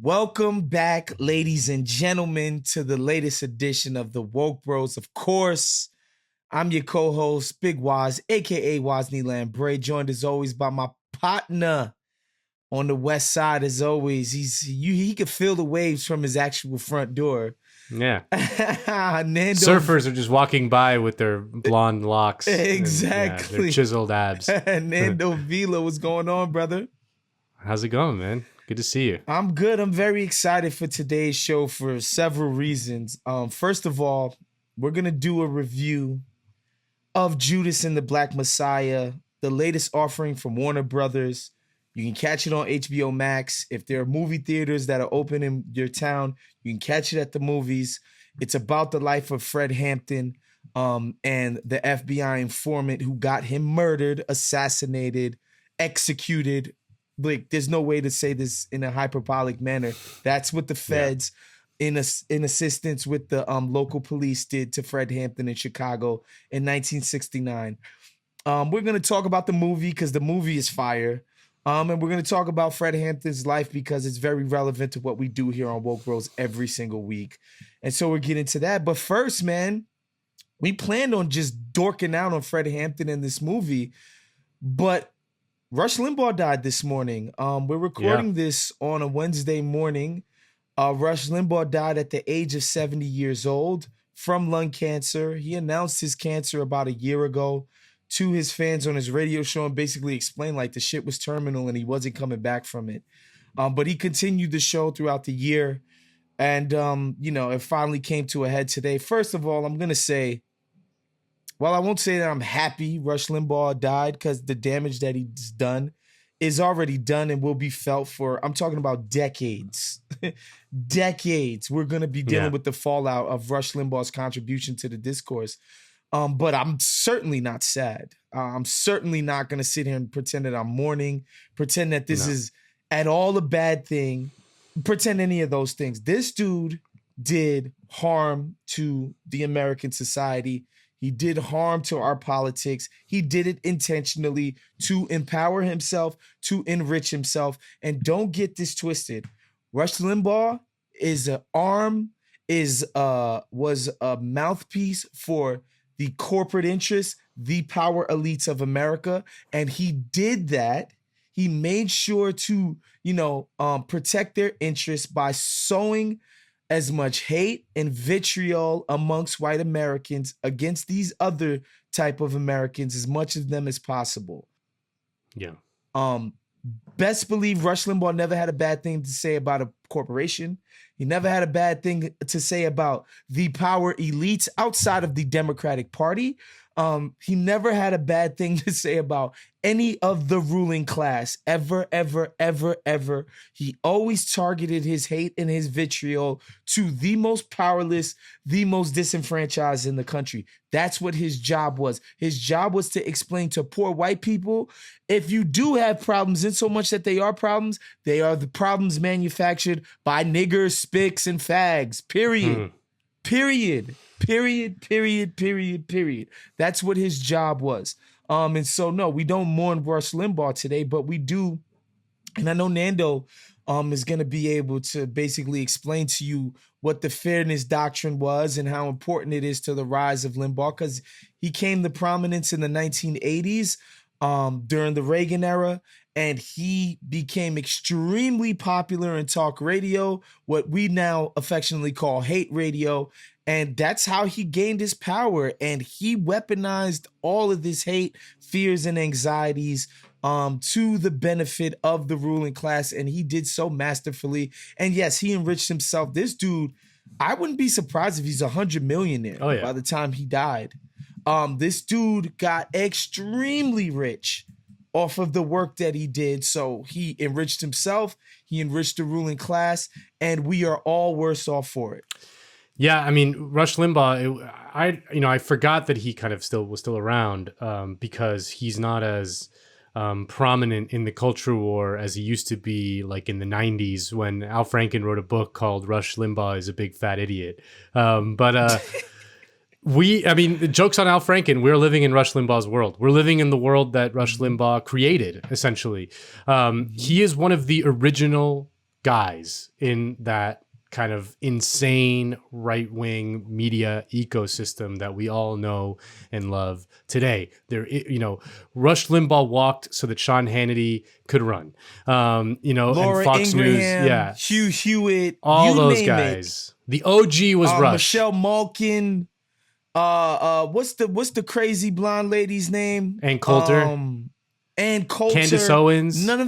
Welcome back, ladies and gentlemen, to the latest edition of the Woke Bros. Of course, I'm your co-host, Big Wos, aka Wos and Nando, joined as always by my partner on the west side. As always, he could feel the waves from his actual front door. Yeah. Nando, surfers are just walking by with their blonde locks. Exactly. Their chiseled abs. Nando Vila, what's going on, brother? How's it going, man? Good to see you. I'm good. I'm very excited for today's show for several reasons. First of all, we're going to do a review of Judas and the Black Messiah, the latest offering from Warner Brothers. You can catch it on HBO Max. If there are movie theaters that are open in your town, you can catch it at the movies. It's about the life of Fred Hampton and the FBI informant who got him murdered, assassinated, executed. Like, there's no way to say this in a hyperbolic manner. That's what the feds, in assistance with the local police, did to Fred Hampton in Chicago in 1969. We're going to talk about the movie because the movie is fire. And we're going to talk about Fred Hampton's life because it's very relevant to what we do here on Woke Bros every single week. And so we're getting to that. But first, man, we planned on just dorking out on Fred Hampton in this movie, but Rush Limbaugh died this morning. We're recording this on a Wednesday morning. Rush Limbaugh died at the age of 70 years old from lung cancer. He announced his cancer about a year ago to his fans on his radio show and basically explained like the shit was terminal and he wasn't coming back from it. But he continued the show throughout the year. And, it finally came to a head today. First of all, I'm going to say, well, I won't say that I'm happy Rush Limbaugh died because the damage that he's done is already done and will be felt for, I'm talking about decades. Decades. We're going to be dealing with the fallout of Rush Limbaugh's contribution to the discourse. But I'm certainly not sad. I'm certainly not going to sit here and pretend that I'm mourning, pretend that this is at all a bad thing, pretend any of those things. This dude did harm to the American society. He did harm to our politics. He did it intentionally to empower himself, to enrich himself. And don't get this twisted. Rush Limbaugh is an arm, was a mouthpiece for the corporate interests, the power elites of America. And he did that. He made sure to, protect their interests by sowing as much hate and vitriol amongst white Americans against these other type of Americans, as much of them as possible. Yeah. Best believe Rush Limbaugh never had a bad thing to say about a corporation. He never had a bad thing to say about the power elites outside of the Democratic Party. He never had a bad thing to say about any of the ruling class, ever, ever, ever, ever. He always targeted his hate and his vitriol to the most powerless, the most disenfranchised in the country. That's what his job was. His job was to explain to poor white people, if you do have problems, in so much that they are the problems manufactured by niggers, spics, and fags, period. Period. That's what his job was. And so, no, we don't mourn Rush Limbaugh today, but we do. And I know Nando is going to be able to basically explain to you what the fairness doctrine was and how important it is to the rise of Limbaugh, because he came to prominence in the 1980s during the Reagan era. And he became extremely popular in talk radio, what we now affectionately call hate radio. And that's how he gained his power. And he weaponized all of this hate, fears, and anxieties to the benefit of the ruling class. And he did so masterfully. And yes, he enriched himself. This dude, I wouldn't be surprised if he's $100 millionaire by the time he died. This dude got extremely rich off of the work that he did. So he enriched himself, he enriched the ruling class, and we are all worse off for it. Yeah, I mean, Rush Limbaugh, I forgot that he kind of was still around because he's not as prominent in the culture war as he used to be, like in the 90s when Al Franken wrote a book called Rush Limbaugh is a Big Fat Idiot. The joke's on Al Franken. We're living in Rush Limbaugh's world. We're living in the world that Rush Limbaugh created, essentially. He is one of the original guys in that kind of insane right-wing media ecosystem that we all know and love today. Rush Limbaugh walked so that Sean Hannity could run. And Laura Fox News, Ingraham, Hugh Hewitt, all you those name guys. The OG was it. Rush. Michelle Malkin. What's the crazy blonde lady's name? Ann Coulter. Ann Coulter. Candace Owens. None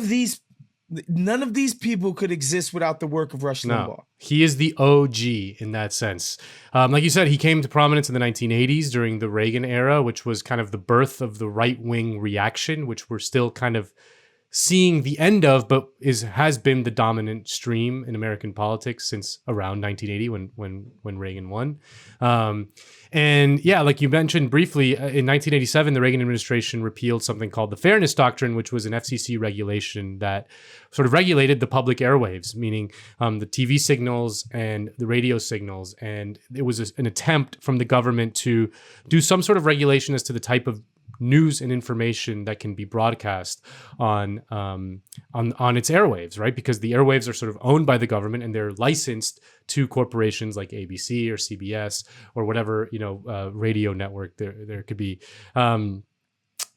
of these people could exist without the work of Rush Limbaugh. He is the OG in that sense. Like you said, he came to prominence in the 1980s during the Reagan era, which was kind of the birth of the right-wing reaction, which we're still kind of seeing the end of, but has been the dominant stream in American politics since around 1980 when Reagan won. And yeah, like you mentioned briefly, in 1987, the Reagan administration repealed something called the Fairness Doctrine, which was an FCC regulation that sort of regulated the public airwaves, meaning the TV signals and the radio signals. And it was an attempt from the government to do some sort of regulation as to the type of news and information that can be broadcast on its airwaves, right? Because the airwaves are sort of owned by the government and they're licensed to corporations like ABC or CBS or whatever radio network there could be. And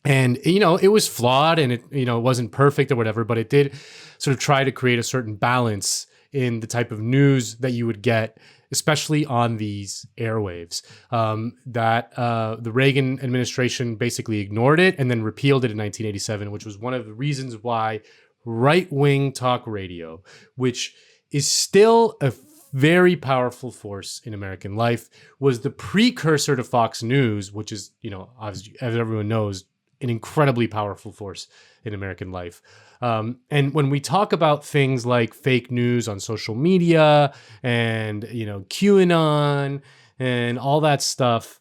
it was flawed and it wasn't perfect or whatever, but it did sort of try to create a certain balance in the type of news that you would get, especially on these airwaves. The Reagan administration basically ignored it and then repealed it in 1987, which was one of the reasons why right-wing talk radio, which is still a very powerful force in American life, was the precursor to Fox News, which is, obviously, as everyone knows, an incredibly powerful force in American life. And when we talk about things like fake news on social media and, QAnon and all that stuff,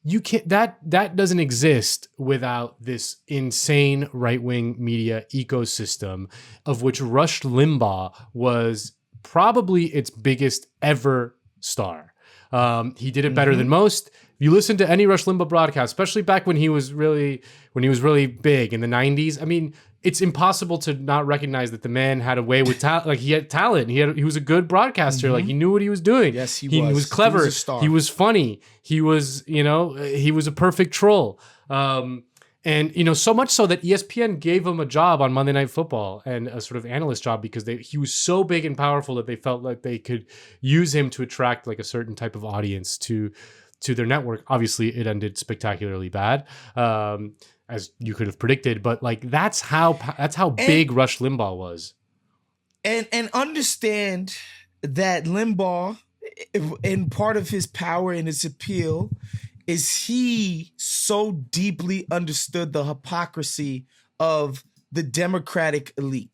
that doesn't exist without this insane right-wing media ecosystem, of which Rush Limbaugh was probably its biggest ever star. He did it better than most. If you listen to any Rush Limbaugh broadcast, especially back when he was really big in the 90s, I mean, it's impossible to not recognize that the man had a way with talent. Like, he had talent. He was a good broadcaster. Like, he knew what he was doing. Yes, he was clever. He was a star. He was funny. He was, he was a perfect troll. And so much so that ESPN gave him a job on Monday Night Football and a sort of analyst job because he was so big and powerful that they felt like they could use him to attract like a certain type of audience to their network. Obviously, it ended spectacularly bad, as you could have predicted. But like that's how big Rush Limbaugh was. And understand that Limbaugh, and part of his power and his appeal, is he so deeply understood the hypocrisy of the Democratic elite,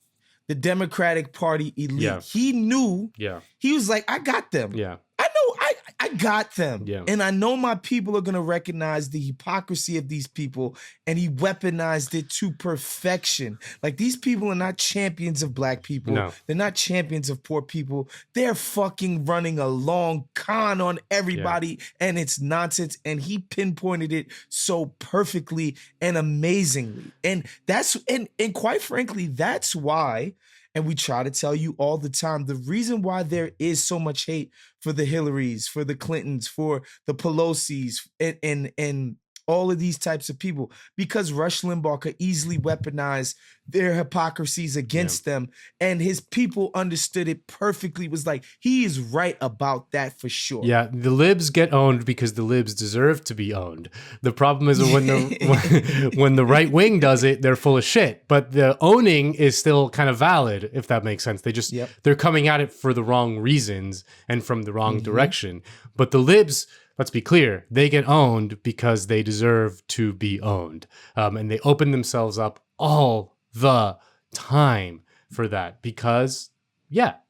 the Democratic Party elite. Yeah. He knew. Yeah. He was like, I got them. Yeah. I know I got them. Yeah. And I know my people are going to recognize the hypocrisy of these people. And he weaponized it to perfection. Like, these people are not champions of black people. No. They're not champions of poor people. They're fucking running a long con on everybody. And it's nonsense. And he pinpointed it so perfectly and amazingly. And and quite frankly, that's why, and we try to tell you all the time, the reason why there is so much hate for the Hillarys, for the Clintons, for the Pelosi's, and all of these types of people, because Rush Limbaugh could easily weaponize their hypocrisies against them. And his people understood it perfectly. It was like, he is right about that for sure. Yeah, the libs get owned because the libs deserve to be owned. The problem is when the right wing does it, they're full of shit. But the owning is still kind of valid, if that makes sense. They just they're coming at it for the wrong reasons and from the wrong direction. But the libs, let's be clear, they get owned because they deserve to be owned. And they open themselves up all the time for that because,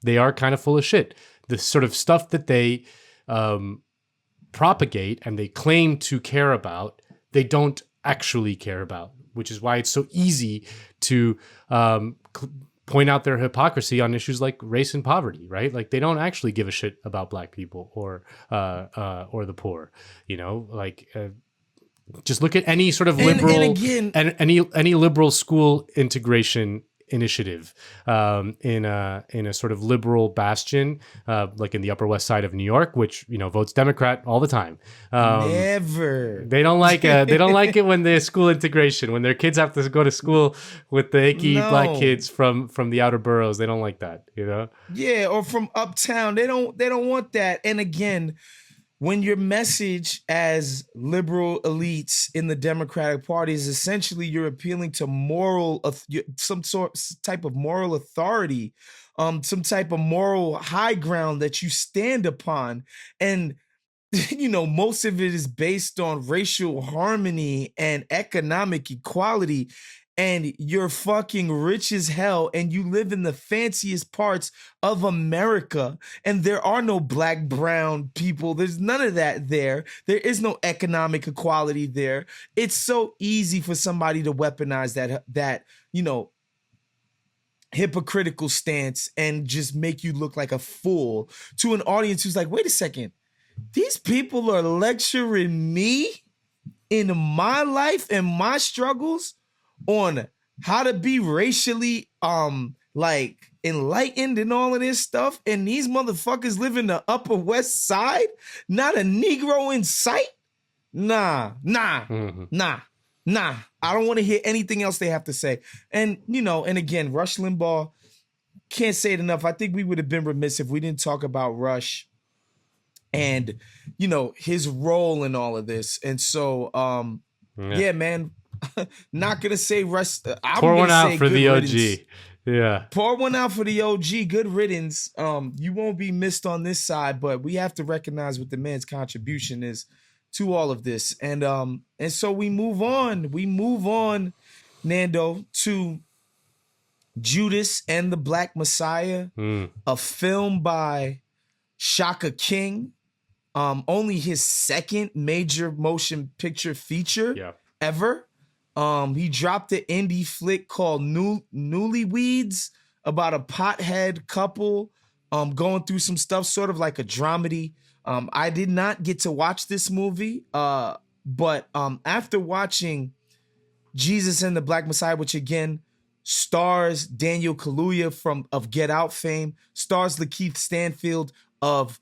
they are kind of full of shit. The sort of stuff that they propagate and they claim to care about, they don't actually care about, which is why it's so easy to point out their hypocrisy on issues like race and poverty, right? Like, they don't actually give a shit about black people or the poor, just look at any sort of liberal and again, any liberal school integration initiative in a sort of liberal bastion, like in the Upper West Side of New York, which votes Democrat all the time. Never. They don't like it when there's school integration, when their kids have to go to school with the icky black No. kids from the outer boroughs. They don't like that, Yeah, or from uptown. They don't want that. And again, when your message as liberal elites in the Democratic Party is essentially you're appealing to some type of moral authority, some type of moral high ground that you stand upon, and most of it is based on racial harmony and economic equality, and you're fucking rich as hell and you live in the fanciest parts of America, and there are no black, brown people. There's none of that there. There is no economic equality there. It's so easy for somebody to weaponize that hypocritical stance and just make you look like a fool to an audience who's like, wait a second, these people are lecturing me in my life and my struggles on how to be racially enlightened and all of this stuff, and these motherfuckers live in the Upper West Side, not a Negro in sight. Nah. I don't want to hear anything else they have to say. And and again, Rush Limbaugh, can't say it enough. I think we would have been remiss if we didn't talk about Rush and his role in all of this. And so yeah, man. Not gonna say Rush. Pour one out for the OG. Yeah. Pour one out for the OG. Good riddance. You won't be missed on this side, but we have to recognize what the man's contribution is to all of this. And so we move on. We move on, Nando, to Judas and the Black Messiah, a film by Shaka King. Only his second major motion picture feature ever. He dropped an indie flick called Newlyweds about a pothead couple going through some stuff, sort of like a dramedy. I did not get to watch this movie, but after watching Jesus and the Black Messiah, which again stars Daniel Kaluuya of Get Out fame, stars Lakeith Stanfield of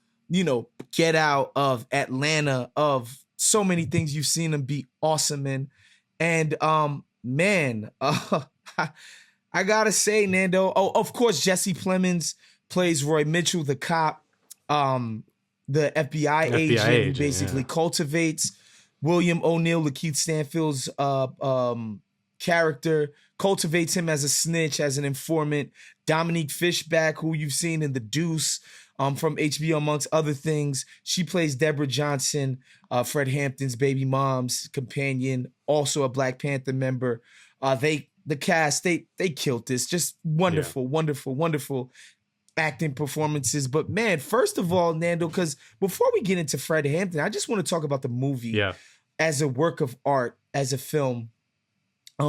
Get Out, of Atlanta, of so many things you've seen him be awesome in. And man, I gotta say, Nando. Oh, of course, Jesse Plemons plays Roy Mitchell, the cop, the FBI agent who basically cultivates William O'Neill, Lakeith Stanfield's character, cultivates him as a snitch, as an informant. Dominique Fishback, who you've seen in The Deuce, from HBO, amongst other things. She plays Deborah Johnson, Fred Hampton's baby mom's companion, also a Black Panther member. The cast, they killed this. Just wonderful, wonderful acting performances. But man, first of all, Nando, because before we get into Fred Hampton, I just want to talk about the movie as a work of art, as a film.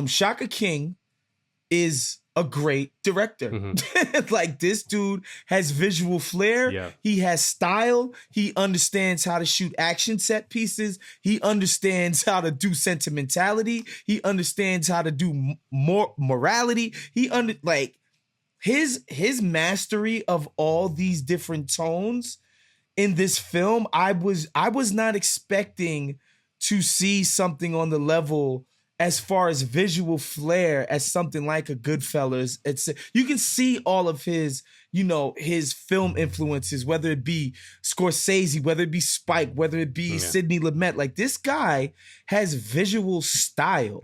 Shaka King is a great director. Like, this dude has visual flair. He has style. He understands how to shoot action set pieces. He understands how to do sentimentality. He understands how to do morality. His mastery of all these different tones in this film. I was not expecting to see something on the level as far as visual flair as something like a Goodfellas. You can see all of his film influences, whether it be Scorsese, whether it be Spike, whether it be Sidney Lumet. Like, this guy has visual style.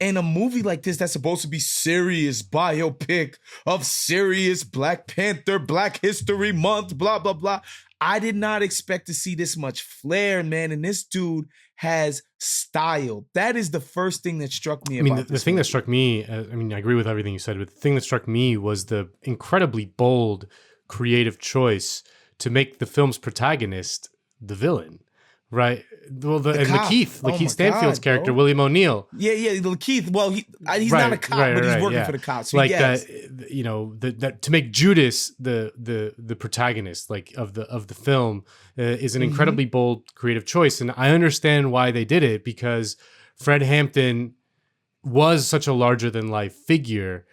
And a movie like this that's supposed to be serious biopic of serious Black Panther, Black History Month, blah, blah, blah. I did not expect to see this much flair, man. And this dude has style. That is the first thing that struck me about the thing that struck me, I agree with everything you said, but the thing that struck me was the incredibly bold, creative choice to make the film's protagonist the villain. Right. Well, Lakeith Stanfield's character, bro. William O'Neill. Yeah, Lakeith. Well, he's not a cop, but he's working for the cops. So that to make Judas the protagonist, like, of the film, is an incredibly bold, creative choice, and I understand why they did it, because Fred Hampton was such a larger than life figure.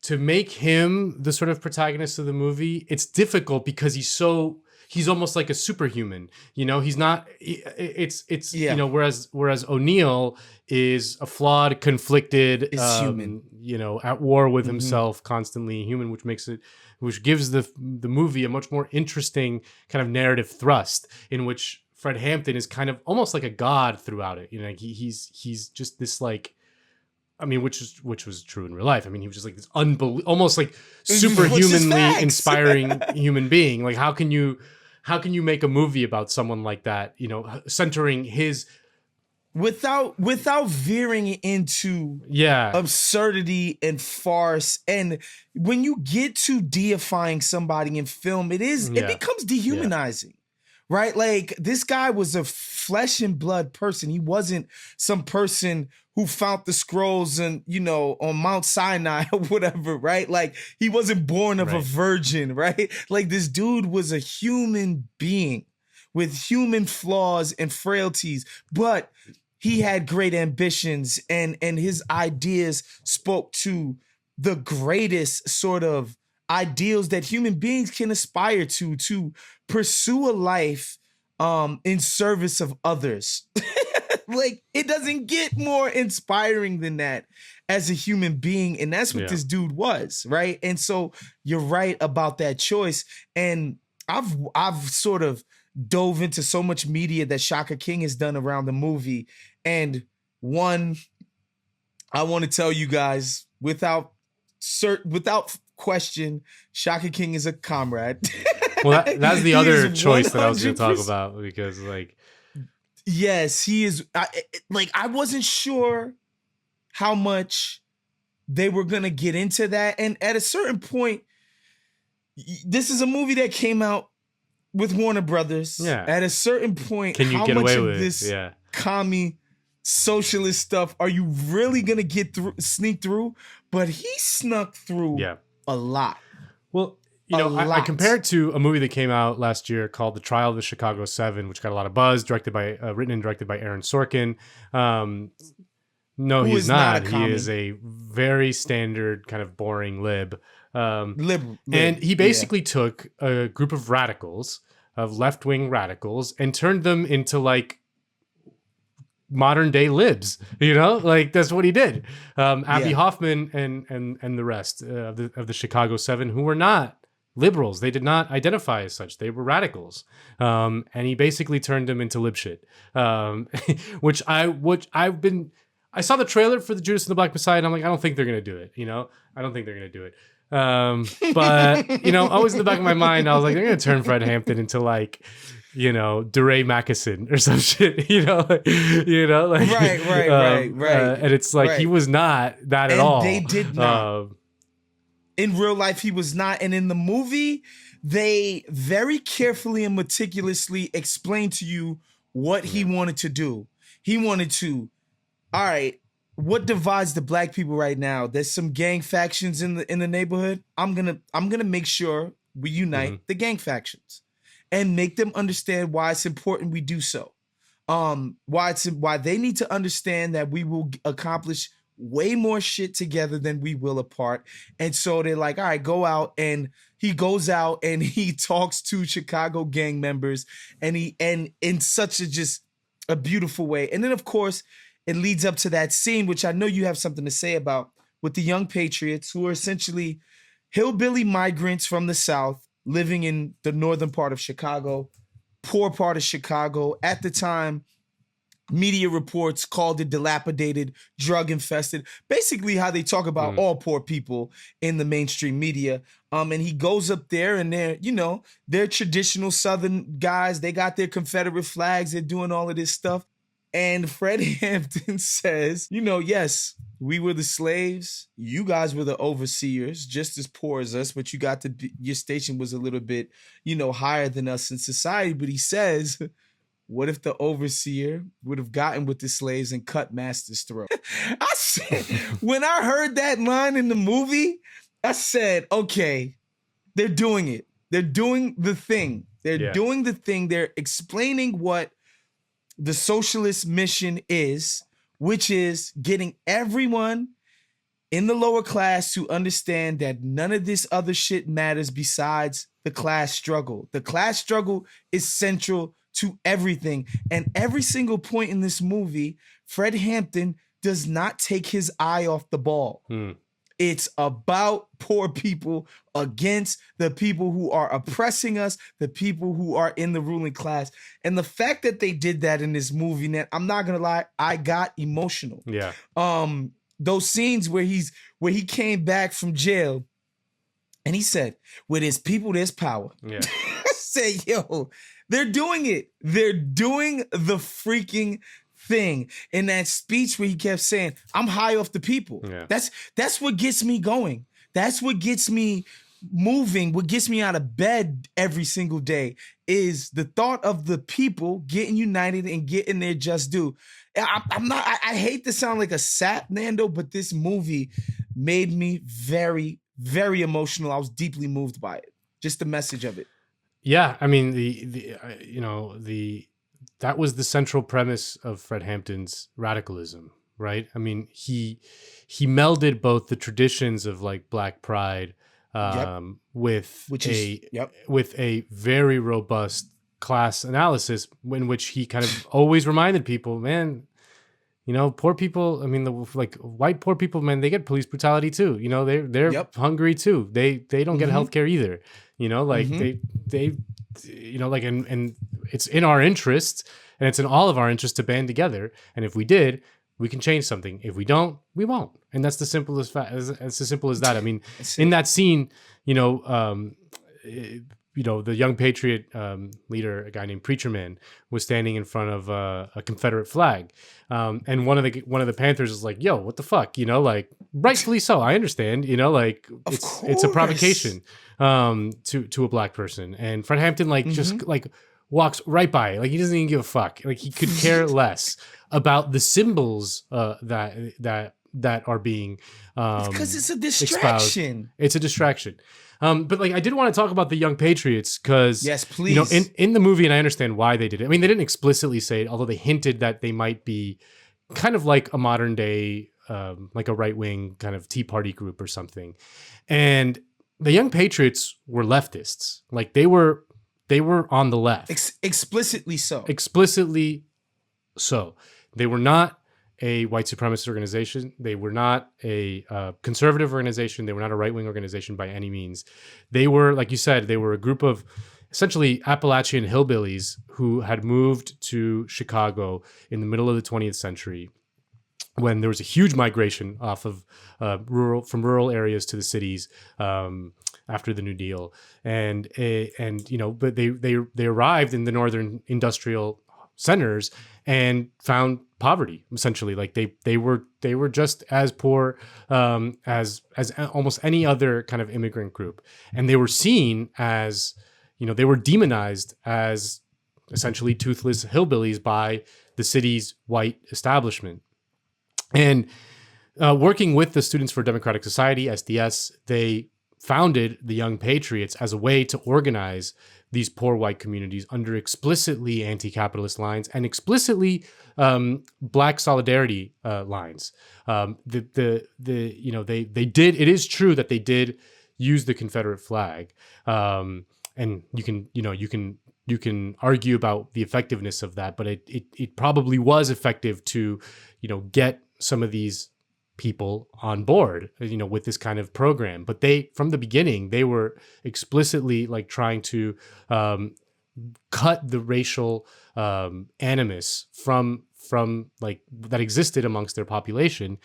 to make him the sort of protagonist of the movie, it's difficult because he's almost like a superhuman. He's not. It's whereas O'Neill is a flawed, conflicted, Is human. At war with himself, constantly human, which gives the movie a much more interesting kind of narrative thrust, in which Fred Hampton is kind of almost like a god throughout it. He's just this like. I mean, which was true in real life. I mean, he was just like this almost like superhumanly inspiring human being. Like, how can you make a movie about someone like that? Centering his without veering into absurdity and farce. And when you get to deifying somebody in film, it becomes dehumanizing. Right? Like, this guy was a flesh and blood person. He wasn't some person who found the scrolls and, on Mount Sinai or whatever, right? Like, he wasn't born of a virgin, right? Like, this dude was a human being with human flaws and frailties, but he had great ambitions, and his ideas spoke to the greatest sort of ideals that human beings can aspire to pursue a life in service of others. Like, it doesn't get more inspiring than that as a human being. And that's what this dude was, right? And so you're right about that choice. And I've sort of dove into so much media that Shaka King has done around the movie. And one, I want to tell you guys without question, Shaka King is a comrade. Well, that's the other choice that I was going to talk about, because like, yes, he is. I wasn't sure how much they were going to get into that. And at a certain point, this is a movie that came out with Warner Brothers. Yeah. At a certain point, can you how get much away of with this it? commie socialist stuff are you really going to sneak through? But he snuck through a lot. Well, I compare it to a movie that came out last year called The Trial of the Chicago 7, which got a lot of buzz, written and directed by Aaron Sorkin. No, he's not. He is a very standard kind of boring lib. And he basically took a group of radicals, of left-wing radicals, and turned them into like modern day libs, like that's what he did. Abby Hoffman and the rest of the Chicago 7, who were not liberals. They did not identify as such. They were radicals. And he basically turned them into lib shit. I saw the trailer for the Judas and the Black Messiah, and I'm like, I don't think they're going to do it. I don't think they're going to do it. But always in the back of my mind, I was like, they're going to turn Fred Hampton into like, DeRay Mackison or some shit, like, right. And it's like, he was not that at all. They did not. In real life, he was not. And in the movie, they very carefully and meticulously explained to you what he wanted to do. He wanted to, all right, what divides the black people right now? There's some gang factions in the neighborhood. I'm gonna make sure we unite the gang factions and make them understand why it's important we do so. Why they need to understand that we will accomplish way more shit together than we will apart. And so they're like, all right, go out. And he goes out and he talks to Chicago gang members, and in such a beautiful way. And then of course it leads up to that scene, which I know you have something to say about, with the young patriots who are essentially hillbilly migrants from the South living in the northern part of Chicago, poor part of Chicago. At the time, media reports called it dilapidated, drug infested, basically how they talk about all poor people in the mainstream media. And he goes up there, and they're traditional Southern guys. They got their Confederate flags. They're doing all of this stuff. And Fred Hampton says, yes, we were the slaves. You guys were the overseers, just as poor as us, but your station was a little bit, higher than us in society. But he says, what if the overseer would have gotten with the slaves and cut master's throat? I said, when I heard that line in the movie, I said, okay, they're doing it. They're doing the thing. They're doing the thing. They're explaining what the socialist mission is, which is getting everyone in the lower class to understand that none of this other shit matters besides the class struggle. The class struggle is central to everything. And every single point in this movie, Fred Hampton does not take his eye off the ball. It's about poor people against the people who are oppressing us, the people who are in the ruling class. And the fact that they did that in this movie, man, I'm not gonna lie, I got emotional. Yeah. Those scenes where he came back from jail and he said, "Where there's people, there's power." Yeah. I said, yo, they're doing it. They're doing the freaking thing. In that speech where he kept saying, "I'm high off the people." Yeah. That's what gets me going. That's what gets me moving. What gets me out of bed every single day is the thought of the people getting united and getting their just due. I hate to sound like a sap, Nando, but this movie made me very, very emotional. I was deeply moved by it. Just the message of it. Yeah, I mean that was the central premise of Fred Hampton's radicalism, right? I mean, he melded both the traditions of like Black Pride with a very robust class analysis in which he kind of always reminded people, man, poor people, I mean, white poor people, man, they get police brutality too. They're hungry too. They don't get healthcare either. And it's in our interest, and it's in all of our interest to band together. And if we did, we can change something. If we don't, we won't. And that's the simplest it's as simple as that. I mean, in that scene, the young patriot leader, a guy named Preacher Man, was standing in front of a Confederate flag, and one of the Panthers is like, "Yo, what the fuck?" Rightfully so. I understand. It's a provocation to a black person, and Fred Hampton just walks right by it. He doesn't even give a fuck. He could care less about the symbols that are being because it's a distraction. Espoused. It's a distraction. But I did want to talk about the Young Patriots because, yes, please. In the movie, and I understand why they did it. I mean, they didn't explicitly say it, although they hinted that they might be kind of like a modern day, like a right wing kind of Tea Party group or something. And the Young Patriots were leftists. They were on the left. Explicitly so. Explicitly so. They were not a white supremacist organization. They were not a conservative organization. They were not a right-wing organization by any means. They were, like you said, they were a group of essentially Appalachian hillbillies who had moved to Chicago in the middle of the 20th century when there was a huge migration off of rural areas to the cities after the New Deal. But they arrived in the northern industrial centers and found poverty, essentially. They were just as poor as almost any other kind of immigrant group, and they were seen as, they were demonized as essentially toothless hillbillies by the city's white establishment. And working with the Students for Democratic Society, SDS, they founded the Young Patriots as a way to organize these poor white communities under explicitly anti-capitalist lines and explicitly black solidarity lines. They did. It is true that they did use the Confederate flag, and you can argue about the effectiveness of that, but it probably was effective to get some of these people on board, with this kind of program. But from the beginning, they were explicitly trying to cut the racial animus from that existed amongst their population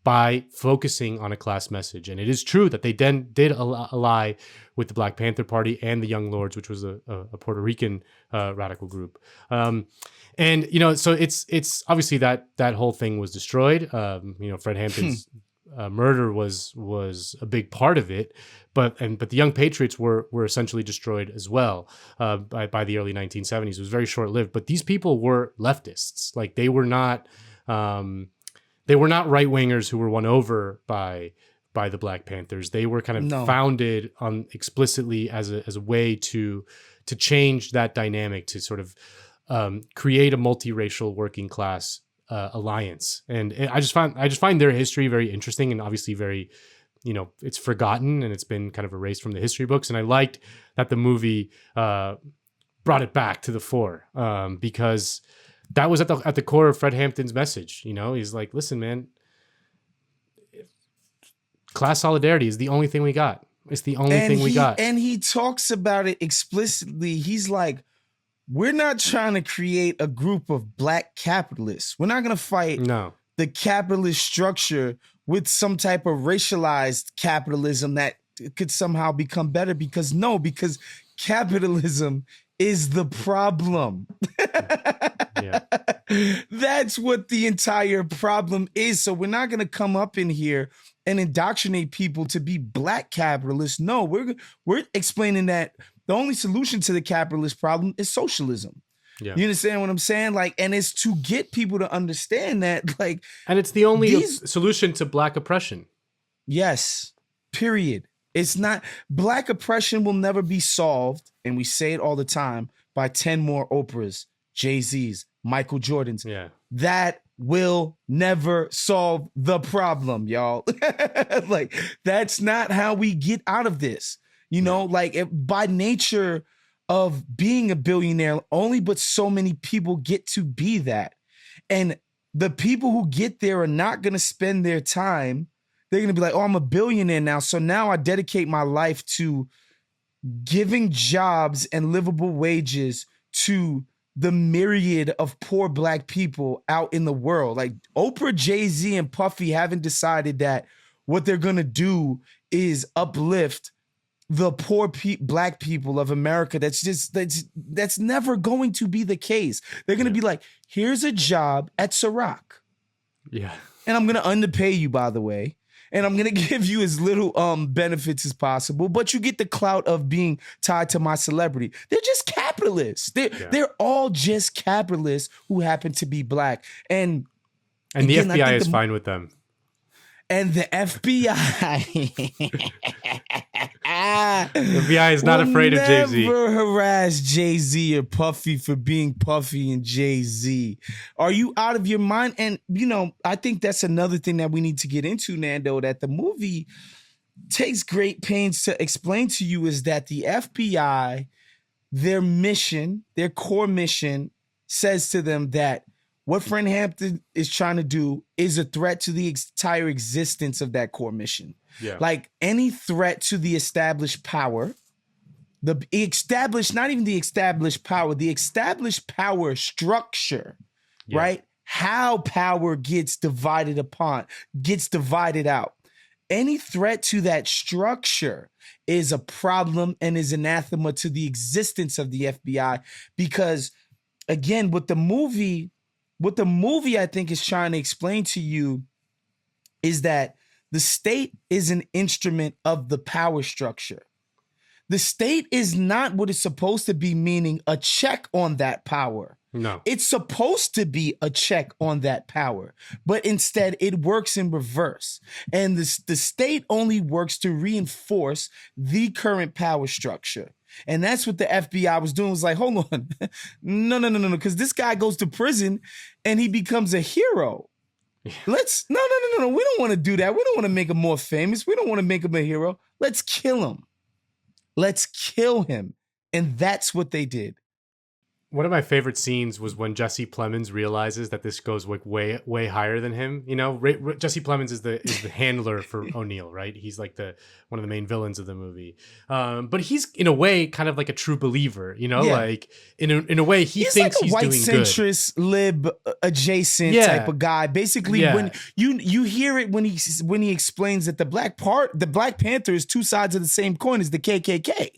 by focusing on a class message. And it is true that they then did ally with the Black Panther Party and the Young Lords, which was a Puerto Rican radical group. So it's obviously that whole thing was destroyed. Fred Hampton's murder was a big part of it, but the Young Patriots were essentially destroyed as well by the early 1970s. It was very short lived, but these people were leftists. They were not right wingers who were won over by the Black Panthers. They were kind of founded on explicitly as a way to change that dynamic, to sort of create a multiracial working class alliance, and I just find their history very interesting, and obviously very, it's forgotten and it's been kind of erased from the history books. And I liked that the movie brought it back to the fore, because that was at the core of Fred Hampton's message. He's like, listen, man, class solidarity is the only thing we got. It's the only thing we got. And he talks about it explicitly. He's like, we're not trying to create a group of black capitalists. We're not going to fight the capitalist structure with some type of racialized capitalism that could somehow become better, because capitalism is the problem. Yeah. That's what the entire problem is. So we're not going to come up in here and indoctrinate people to be black capitalists. No, we're explaining that the only solution to the capitalist problem is socialism. Yeah. You understand what I'm saying? Like, and it's to get people to understand that, like, and it's the only solution to black oppression. Yes, period. It's not, black oppression will never be solved, and we say it all the time, by 10 more Oprahs, Jay-Z's, Michael Jordans. Yeah. That will never solve the problem, y'all. Like, that's not how we get out of this. By nature of being a billionaire, only but so many people get to be that. And the people who get there are not going to spend their time. They're going to be like, oh, I'm a billionaire now. So now I dedicate my life to giving jobs and livable wages to the myriad of poor black people out in the world. Like, Oprah, Jay-Z, and Puffy haven't decided that what they're going to do is uplift the poor black people of America. That's never going to be the case. They're going to be like, here's a job at Ciroc. Yeah. And I'm going to underpay you, by the way. And I'm going to give you as little benefits as possible, but you get the clout of being tied to my celebrity. They're just capitalists. They're all just capitalists who happen to be black. And the FBI is fine with them. And the FBI. The FBI is not afraid of Jay-Z. Never harass Jay-Z or Puffy for being Puffy and Jay-Z. Are you out of your mind? And, I think that's another thing that we need to get into, Nando, that the movie takes great pains to explain to you, is that the FBI, their mission, their core mission, says to them that what Fred Hampton is trying to do is a threat to the entire existence of that core mission. Yeah. Like, any threat to the established power, not even the established power, the established power structure, right? How power gets divided out. Any threat to that structure is a problem and is anathema to the existence of the FBI. Because, again, what the movie I think is trying to explain to you is that the state is an instrument of the power structure. The state is not what it's supposed to be, meaning a check on that power. No. It's supposed to be a check on that power, but instead it works in reverse. And the state only works to reinforce the current power structure. And that's what the FBI was doing. It was like, hold on. No. Because this guy goes to prison and he becomes a hero. No. We don't want to do that. We don't want to make him more famous. We don't want to make him a hero. Let's kill him. Let's kill him. And that's what they did. One of my favorite scenes was when Jesse Plemons realizes that this goes like way higher than him. Jesse Plemons is the handler for O'Neill, right? He's like one of the main villains of the movie. But he's in a way kind of like a true believer, like in a way he's thinks like a he's white doing good. Centrist, lib adjacent type of guy. Basically, when you hear it when he explains that the Black Panther is two sides of the same coin as the KKK.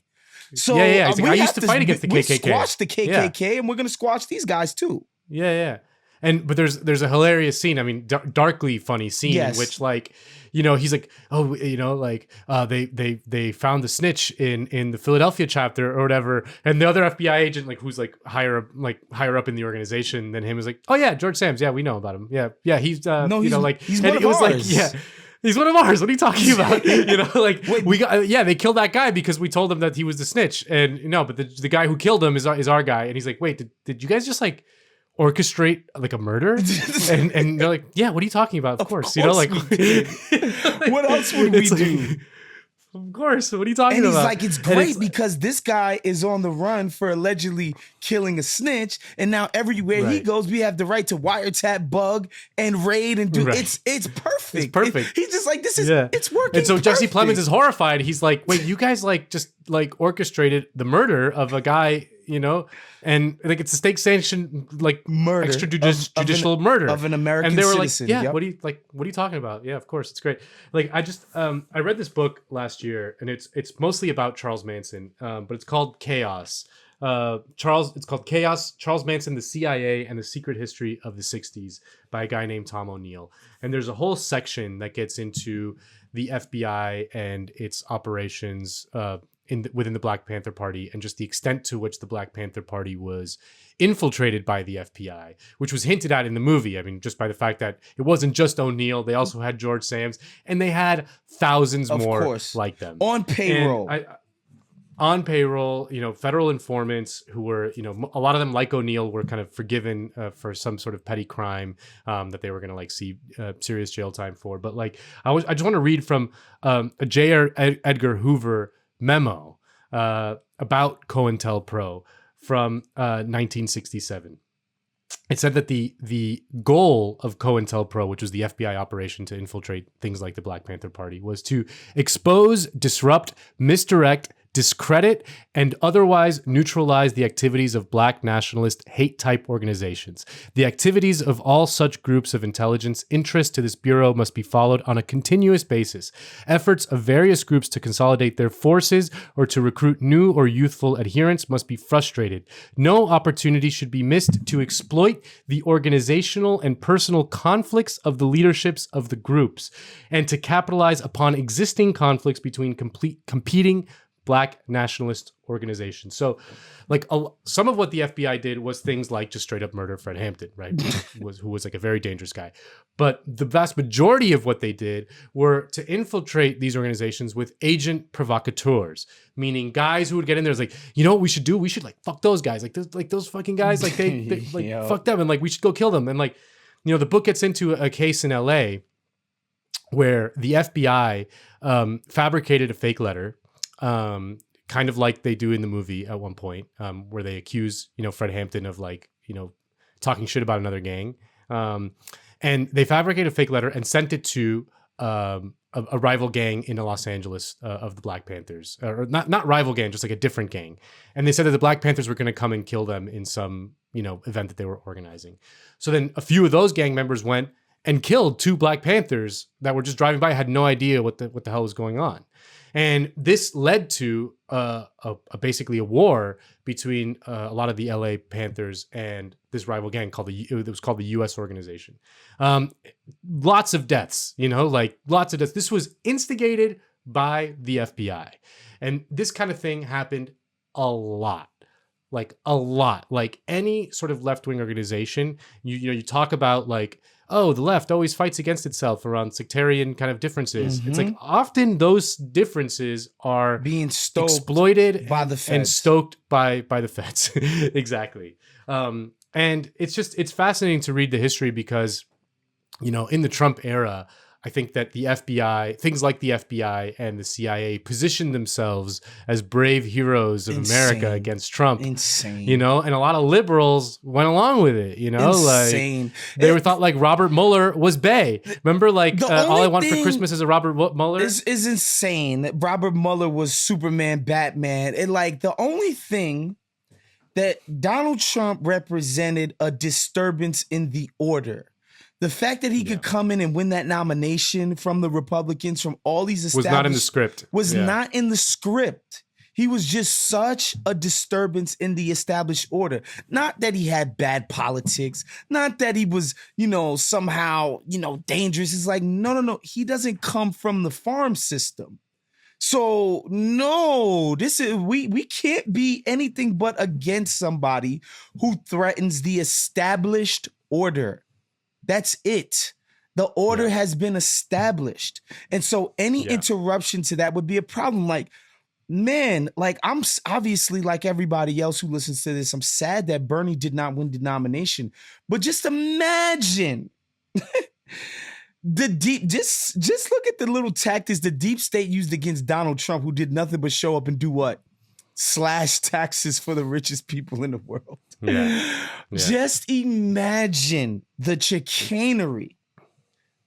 So I used to fight against the KKK. We squashed the KKK, and we're going to squash these guys too. Yeah. But there's a hilarious scene. I mean, darkly funny scene in which, he's like, oh, they found the snitch in the Philadelphia chapter or whatever, and the other FBI agent, who's higher up in the organization than him, is like, oh yeah, George Sams, yeah, we know about him, yeah, he's he's one of ours. He's one of ours. What are you talking about? They killed that guy because we told them that he was the snitch. And but the guy who killed him is our guy. And he's like, wait, did you guys just orchestrate like a murder? and they're like, yeah, what are you talking about? Of course, you know, like, what else would we do? Of course, what are you talking and he's about? like, it's great because this guy is on the run for allegedly killing a snitch, and now everywhere he goes, we have the right to wiretap, bug, and raid and do. It's perfect. It's perfect. He's just like, this is it's working. And so perfect. Jesse Plemons is horrified. He's like, wait, you guys like just like orchestrated the murder of a guy, you know, and like it's a state sanctioned like murder, extrajudicial murder of an American citizen. And they were citizen. like, yeah, what are you talking about? Yeah, of course, it's great. Like I just I read this book last year, and it's mostly about Charles Manson, but it's called Chaos. It's called Chaos, Charles Manson, the CIA, and the Secret History of the 60s by a guy named Tom O'Neill. And there's a whole section that gets into the FBI and its operations within the Black Panther Party, and just the extent to which the Black Panther Party was infiltrated by the FBI, which was hinted at in the movie. I mean, just by the fact that it wasn't just O'Neill, they also had George Sams, and they had thousands more like them. On payroll. On payroll, you know, federal informants who were, you know, a lot of them, like O'Neill, were kind of forgiven for some sort of petty crime that they were going to like see serious jail time for. But like, I just want to read from a J. Edgar Hoover memo about COINTELPRO from 1967. It said that the goal of COINTELPRO, which was the FBI operation to infiltrate things like the Black Panther Party, was to expose, disrupt, misdirect, discredit, and otherwise neutralize the activities of Black nationalist hate-type organizations. The activities of all such groups of intelligence interest to this bureau must be followed on a continuous basis. Efforts of various groups to consolidate their forces or to recruit new or youthful adherents must be frustrated. No opportunity should be missed to exploit the organizational and personal conflicts of the leaderships of the groups, and to capitalize upon existing conflicts between competing Black nationalist organizations. So, like, some of what the FBI did was things like just straight up murder Fred Hampton, right? who was like a very dangerous guy. But the vast majority of what they did were to infiltrate these organizations with agent provocateurs, meaning guys who would get in there like, you know what we should do? We should like fuck those guys, like those fucking guys, like they like fuck them, and like we should go kill them. And like, you know, the book gets into a case in LA where the FBI fabricated a fake letter. Kind of like they do in the movie at one point, where they accuse, you know, Fred Hampton of like, you know, talking shit about another gang. And they fabricated a fake letter and sent it to a rival gang in Los Angeles of the Black Panthers, or not rival gang, just like a different gang. And they said that the Black Panthers were going to come and kill them in some, you know, event that they were organizing. So then a few of those gang members went and killed 2 Black Panthers that were just driving by, had no idea what the hell was going on. And this led to basically a war between a lot of the LA Panthers and this rival gang it was called the US organization. Lots of deaths, you know, like lots of deaths. This was instigated by the FBI. And this kind of thing happened a lot. Like any sort of left-wing organization, you talk about like, oh, the left always fights against itself around sectarian kind of differences. It's like often those differences are being exploited by the feds and stoked by the feds. Exactly. And it's fascinating to read the history because, you know, in the Trump era, I think that the FBI, things like the FBI and the CIA positioned themselves as brave heroes of America against Trump. Insane. You know, and a lot of liberals went along with it, you know? Insane. Like they were thought like Robert Mueller was bae. Remember like All I Want for Christmas is a Robert Mueller? Is insane. Robert Mueller was Superman, Batman. And like the only thing that Donald Trump represented a disturbance in the order. The fact that he could come in and win that nomination from the Republicans, from all these established... Was not in the script. Was not in the script. He was just such a disturbance in the established order. Not that he had bad politics. Not that he was, you know, somehow, you know, dangerous. It's like, no. He doesn't come from the farm system. So, no, we can't be anything but against somebody who threatens the established order. That's it. The order has been established. And so any interruption to that would be a problem. Like man, like obviously like everybody else who listens to this, I'm sad that Bernie did not win the nomination. But just imagine just look at the little tactics the deep state used against Donald Trump, who did nothing but show up and do what? Slash taxes for the richest people in the world. Yeah. Just imagine the chicanery,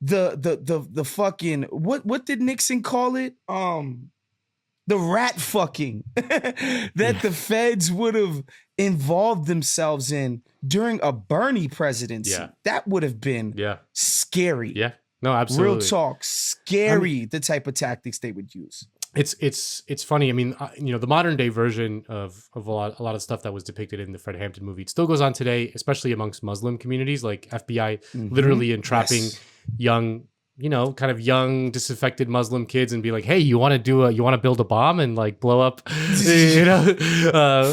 the fucking what did Nixon call it? The rat fucking that the feds would have involved themselves in during a Bernie presidency. Yeah. That would have been scary. Yeah. No, absolutely. Real talk, scary. The type of tactics they would use. It's funny. I mean, the modern day version of a lot of stuff that was depicted in the Fred Hampton movie, it still goes on today, especially amongst Muslim communities, like FBI literally entrapping young, kind of young, disaffected Muslim kids and be like, hey, you want to build a bomb and like blow up,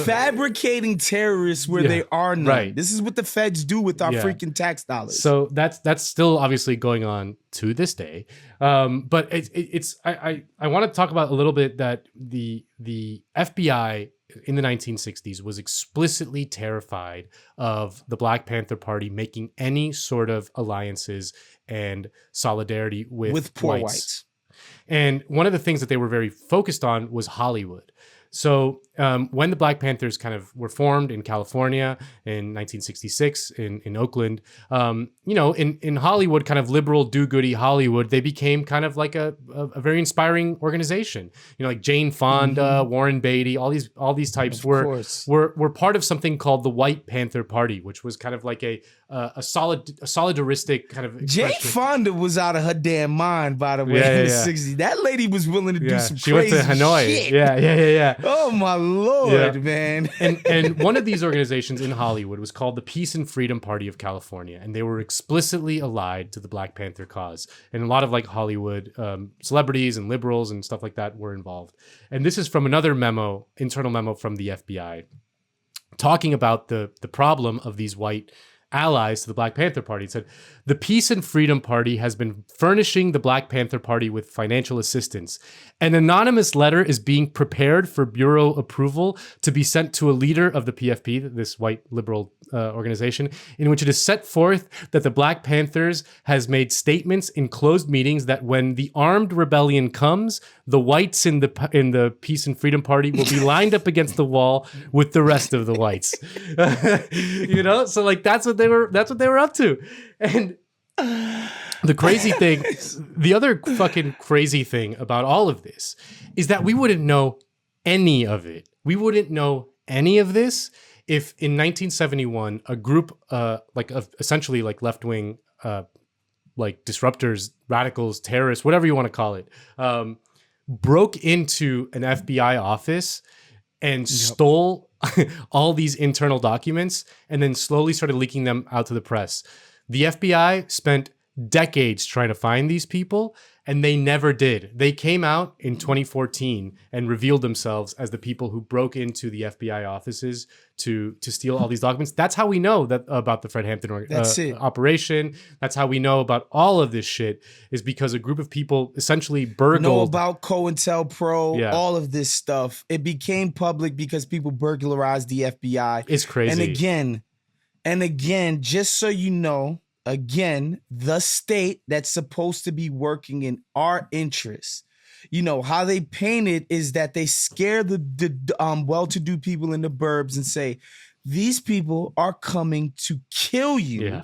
fabricating terrorists where they are none. Right. This is what the feds do with our freaking tax dollars. So that's still obviously going on to this day. But I want to talk about a little bit that the FBI in the 1960s was explicitly terrified of the Black Panther Party making any sort of alliances and solidarity with poor whites. And one of the things that they were very focused on was Hollywood. So when the Black Panthers kind of were formed in California in 1966 in Oakland, in Hollywood, kind of liberal do-goody Hollywood, they became kind of like a very inspiring organization. Like Jane Fonda, Warren Beatty, all these types were part of something called the White Panther Party, which was kind of like a solidaristic kind of expression. Jane Fonda was out of her damn mind, by the way, in the 60s. That lady was willing to do some she crazy went to Hanoi. shit. Yeah. Oh my Lord, man. And one of these organizations in Hollywood was called the Peace and Freedom Party of California, and they were explicitly allied to the Black Panther cause. And a lot of like Hollywood celebrities and liberals and stuff like that were involved. And this is from another internal memo from the FBI, talking about the problem of these white allies to the Black Panther Party. It said, the Peace and Freedom Party has been furnishing the Black Panther Party with financial assistance. An anonymous letter is being prepared for bureau approval to be sent to a leader of the PFP, this white liberal organization, in which it is set forth that the Black Panthers has made statements in closed meetings that when the armed rebellion comes, the whites in the Peace and Freedom Party will be lined up against the wall with the rest of the whites. So like that's what they were up to. And the crazy thing, the other fucking crazy thing about all of this is that we wouldn't know any of it. We wouldn't know any of this if in 1971 a group essentially like left-wing like disruptors, radicals, terrorists, whatever you want to call it, broke into an FBI office and stole all these internal documents and then slowly started leaking them out to the press. The FBI spent decades trying to find these people, and they never did. They came out in 2014 and revealed themselves as the people who broke into the FBI offices to steal all these documents. That's how we know that about the Fred Hampton operation. That's how we know about all of this shit, is because a group of people essentially burgled. Know about COINTELPRO, all of this stuff. It became public because people burglarized the FBI. It's crazy. And again, just so you know, the state that's supposed to be working in our interests, how they paint it is that they scare the well-to-do people in the burbs and say, these people are coming to kill you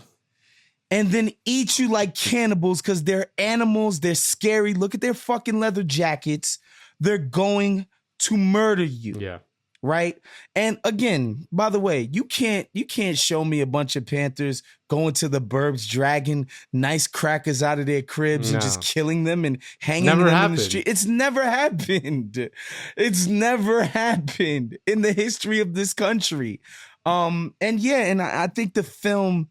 and then eat you like cannibals because they're animals, they're scary. Look at their fucking leather jackets. They're going to murder you. Yeah. Right. And again, by the way, you can't show me a bunch of Panthers going to the burbs, dragging nice crackers out of their cribs and just killing them and hanging them in the street. It's never happened. It's never happened in the history of this country. And I think the film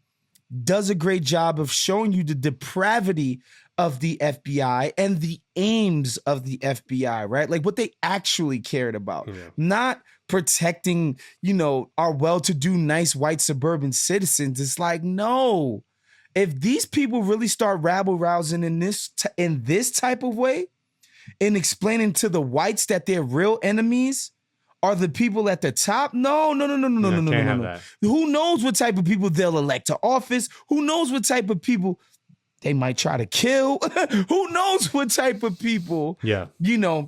does a great job of showing you the depravity of the FBI and the aims of the FBI, right? Like what they actually cared about, not protecting, our well-to-do, nice white suburban citizens. It's like, no, if these people really start rabble-rousing in this type of way, in explaining to the whites that their real enemies are the people at the top? No. Can't have that. Who knows what type of people they'll elect to office? Who knows what type of people they might try to kill? Who knows what type of people,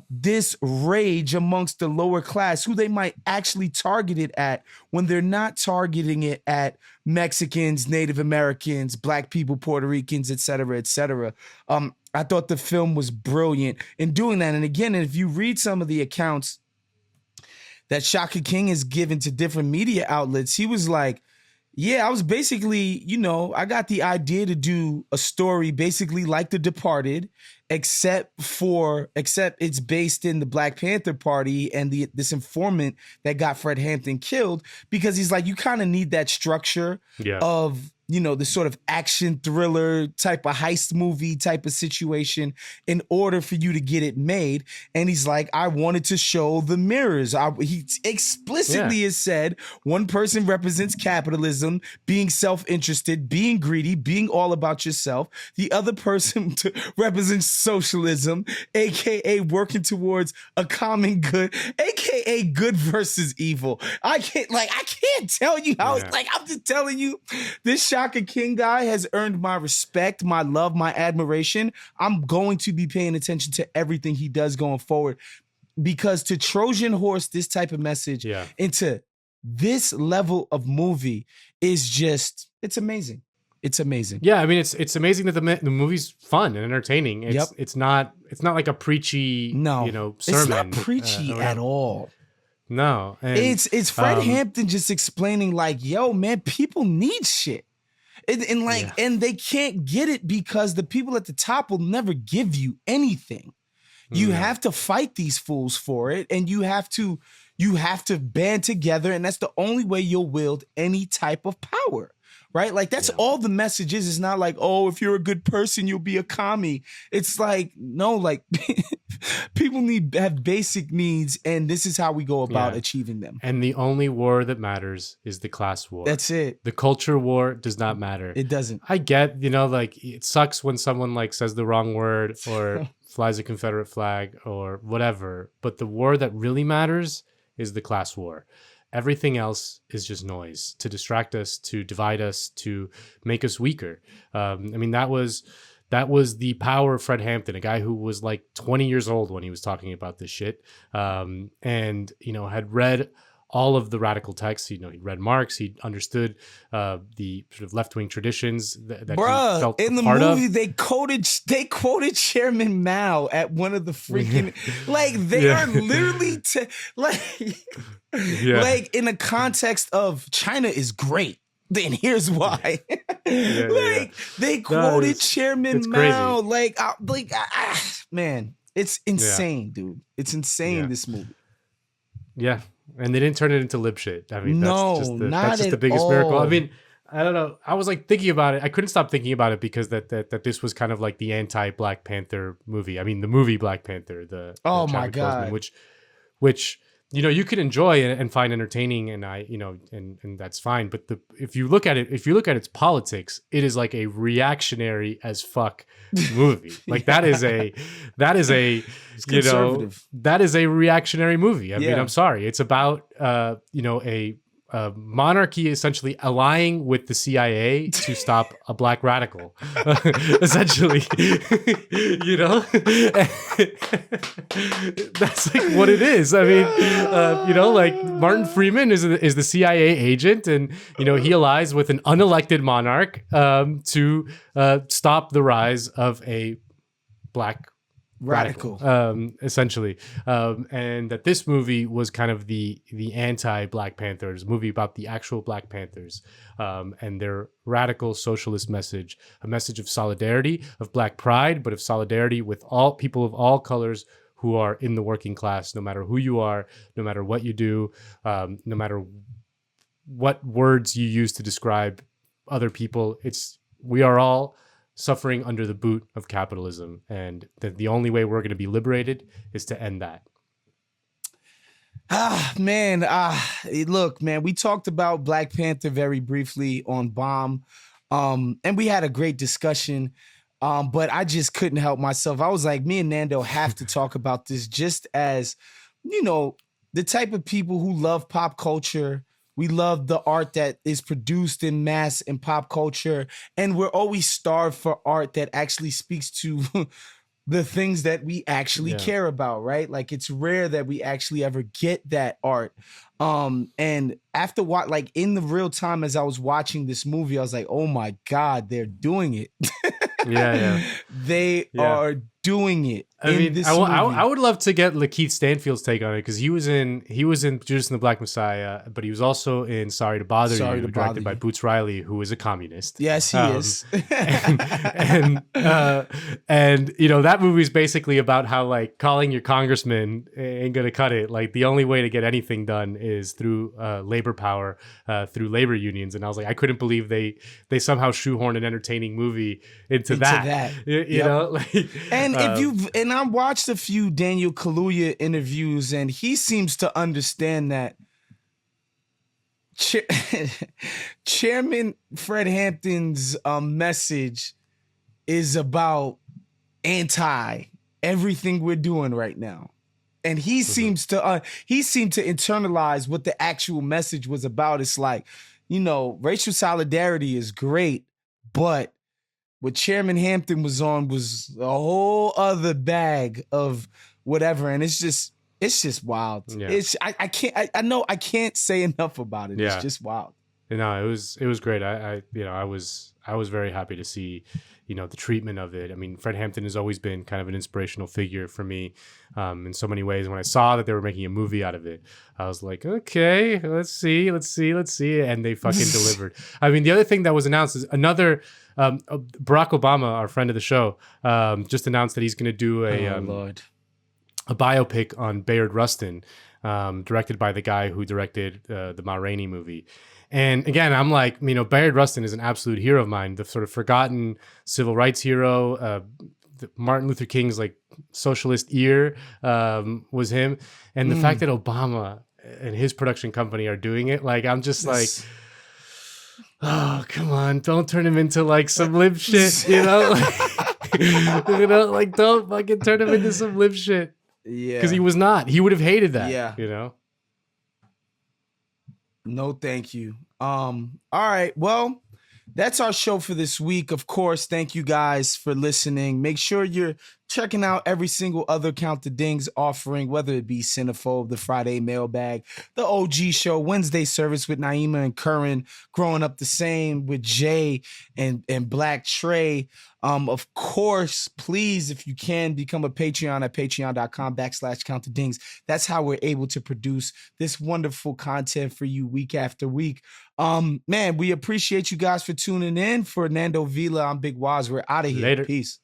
this rage amongst the lower class, who they might actually target it at when they're not targeting it at Mexicans, Native Americans, Black people, Puerto Ricans, et cetera, et cetera. I thought the film was brilliant in doing that. And again, if you read some of the accounts that Shaka King has given to different media outlets, he was like, yeah, I was basically, I got the idea to do a story basically like The Departed, except it's based in the Black Panther Party and this informant that got Fred Hampton killed, because he's like, you kind of need that structure of, the sort of action thriller type of heist movie type of situation in order for you to get it made. And he's like, I wanted to show the mirrors. He explicitly has said one person represents capitalism, being self-interested, being greedy, being all about yourself. The other person represents socialism, aka working towards a common good, aka good versus evil. I can't tell you how I'm just telling you, this Shaka King guy has earned my respect, my love, my admiration. I'm going to be paying attention to everything he does going forward, because to Trojan horse this type of message into this level of movie is just, it's amazing. It's amazing. Yeah, I mean, it's amazing that the movie's fun and entertaining. It's not like a preachy sermon. It's not preachy at all. No, and, it's Fred Hampton just explaining like, yo, man, people need shit. And they can't get it because the people at the top will never give you anything. You have to fight these fools for it, and you have to band together, and that's the only way you'll wield any type of power. Right? Like, that's all the message is. It's not like, oh, if you're a good person, you'll be a commie. It's like, no, like people have basic needs, and this is how we go about achieving them. And the only war that matters is the class war. That's it. The culture war does not matter. It doesn't. I get, like, it sucks when someone like says the wrong word or flies a Confederate flag or whatever. But the war that really matters is the class war. Everything else is just noise to distract us, to divide us, to make us weaker. I mean, that was the power of Fred Hampton, a guy who was like 20 years old when he was talking about this shit, and had read all of the radical texts. He'd read Marx. He understood the sort of left-wing traditions that he felt in the part movie. of. They quoted Chairman Mao at one of the freaking like they are literally like in the context of China is great. Then here's why. They quoted Chairman Mao. Man, it's insane, dude. It's insane. This movie. Yeah. And they didn't turn it into lip shit. I mean, that's just the biggest miracle. I mean, I don't know. I was like thinking about it. I couldn't stop thinking about it because that this was kind of like the anti-Black Panther movie. I mean, the movie Black Panther, the my God, Boseman, which you could enjoy and find entertaining, and and that's fine. But if you look at its politics, it is like a reactionary as fuck movie. Like that is a that is a reactionary movie. I mean, I'm sorry. It's about a monarchy essentially allying with the CIA to stop a black radical, essentially. That's like what it is. I mean, like Martin Freeman is the CIA agent, and he allies with an unelected monarch to stop the rise of a black radical, essentially, and that this movie was kind of the anti-Black Panthers movie about the actual Black Panthers and their radical socialist message, a message of solidarity, of Black pride, but of solidarity with all people of all colors who are in the working class, no matter who you are, no matter what you do, no matter what words you use to describe other people. We are all suffering under the boot of capitalism, and the only way we're going to be liberated is to end that. Look, man, we talked about Black Panther very briefly on Bomb, and we had a great discussion. But I just couldn't help myself. I was like, me and Nando have to talk about this, just as, the type of people who love pop culture. We love the art that is produced in mass in pop culture. And we're always starved for art that actually speaks to the things that we actually care about, right? Like, it's rare that we actually ever get that art. And after like in the real time, as I was watching this movie, I was like, oh my God, they're doing it. They are doing it. I mean, I would love to get Lakeith Stanfield's take on it, because he was in Judas and the Black Messiah, but he was also in Sorry to Bother You, directed by Boots Riley, who is a communist. Yes, he is. and that movie is basically about how, like, calling your congressman ain't gonna cut it. Like, the only way to get anything done is through labor power, through labor unions. And I was like, I couldn't believe they somehow shoehorned an entertaining movie into that. You know, like, and I watched a few Daniel Kaluuya interviews, and he seems to understand that Chairman Fred Hampton's message is about anti everything we're doing right now. And he seemed to internalize what the actual message was about. It's like, racial solidarity is great, but what Chairman Hampton was on was a whole other bag of whatever. And it's just wild. Yeah. I can't say enough about it. Yeah. It's just wild. It was great. I was very happy to see, the treatment of it. I mean, Fred Hampton has always been kind of an inspirational figure for me, in so many ways. When I saw that they were making a movie out of it, I was like, okay, let's see. And they fucking delivered. I mean, the other thing that was announced is another, Barack Obama, our friend of the show, just announced that he's going to do a biopic on Bayard Rustin, directed by the guy who directed the Ma Rainey movie. And again, I'm like, Bayard Rustin is an absolute hero of mine, the sort of forgotten civil rights hero. Martin Luther King's like socialist ear was him. And the fact that Obama and his production company are doing it, like, I'm just like, oh, come on, don't turn him into like some lib shit, like, don't fucking turn him into some lib shit. Yeah. Because he was not. He would have hated that. Yeah. No, thank you. All right. Well, that's our show for this week. Of course, thank you guys for listening. Make sure you're checking out every single other Count the Dings offering, whether it be Cinephobe, the Friday Mailbag, the OG Show, Wednesday Service with Naima and Curran, Growing Up the Same with Jay and Black Trey. Of course, please, if you can, become a Patreon at patreon.com/CountTheDings. That's how we're able to produce this wonderful content for you week after week. Man, we appreciate you guys for tuning in. For Nando Vila, I'm Big Wos. We're out of here. Later. Peace.